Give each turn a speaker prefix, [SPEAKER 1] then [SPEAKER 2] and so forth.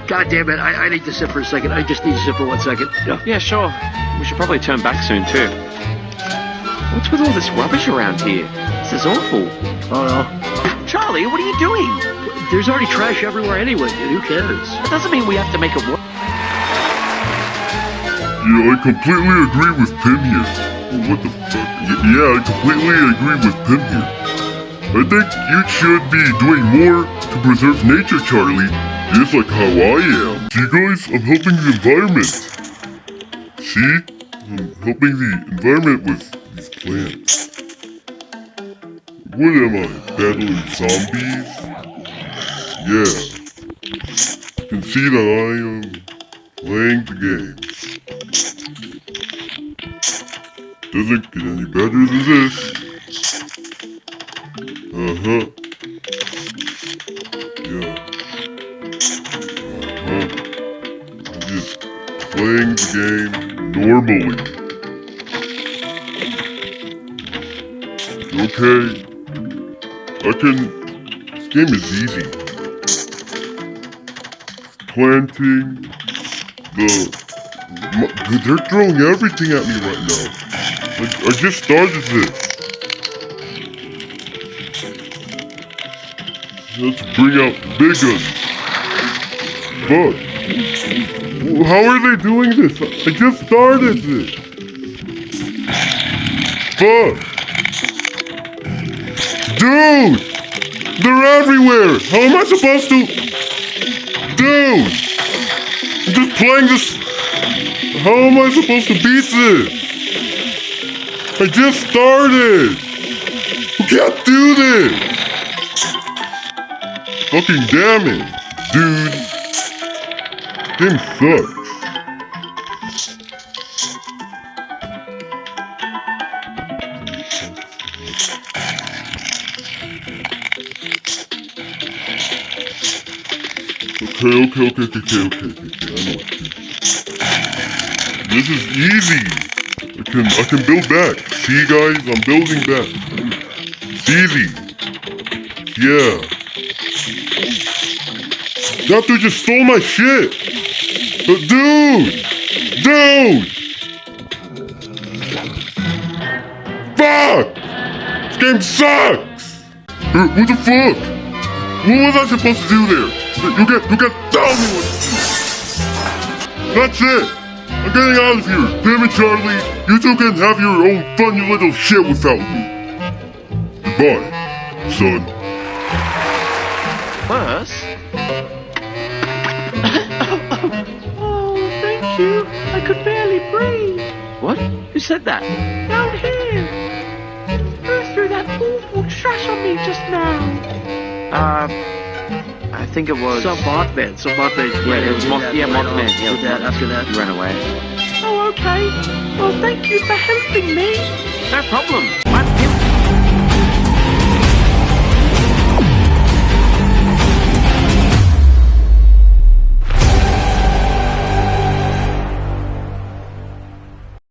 [SPEAKER 1] God damn it, I need to sit for a second. I just need to sit for 1 second.
[SPEAKER 2] Yeah, sure. We should probably turn back soon, too. What's with all this rubbish around here? This is awful.
[SPEAKER 1] Oh, no.
[SPEAKER 2] Charlie, what are you doing?
[SPEAKER 1] There's already trash everywhere anyway, dude. Who cares?
[SPEAKER 2] That doesn't mean we have to make a war.
[SPEAKER 3] Yeah, I completely agree with Pim here. What the fuck? Yeah, I completely agree with Pim here. I think you should be doing more to preserve nature, Charlie. Just like how I am. See guys, I'm helping the environment. See? I'm helping the environment with these plants. What am I? Battling zombies? Yeah. You can see that I am playing the game. Doesn't get any better than this. Uh-huh. Yeah. Uh-huh. I'm just playing the game normally. Okay. This game is easy. Planting they're throwing everything at me right now. I just started this. Let's bring out the big guns. But how are they doing this? I just started this. Fuck. Dude! They're everywhere! How am I supposed to... Dude! I'm just playing this... How am I supposed to beat this? I just started! You can't do this! Fucking damn it, dude. Game sucks. Okay, I know what to do. This is easy. I can build back. See guys, I'm building back. It's easy. Yeah. That dude just stole my shit. But dude! Fuck! This game sucks! What the fuck? What was I supposed to do there? You can tell me what to do. That's it. I'm getting out of here. Pim and Charlie, you two can have your own funny little shit without me. Goodbye, son.
[SPEAKER 2] Worse?
[SPEAKER 4] Oh, thank you. I could barely breathe.
[SPEAKER 2] What? Who said that?
[SPEAKER 4] Down here. Who threw that awful trash on me just now?
[SPEAKER 2] I think it was...
[SPEAKER 1] Some Mothman.
[SPEAKER 2] Yeah, it was Mothman. Yeah,
[SPEAKER 1] Did that after that.
[SPEAKER 2] He ran away.
[SPEAKER 4] Oh, okay. Well, thank you for helping me.
[SPEAKER 2] No problem.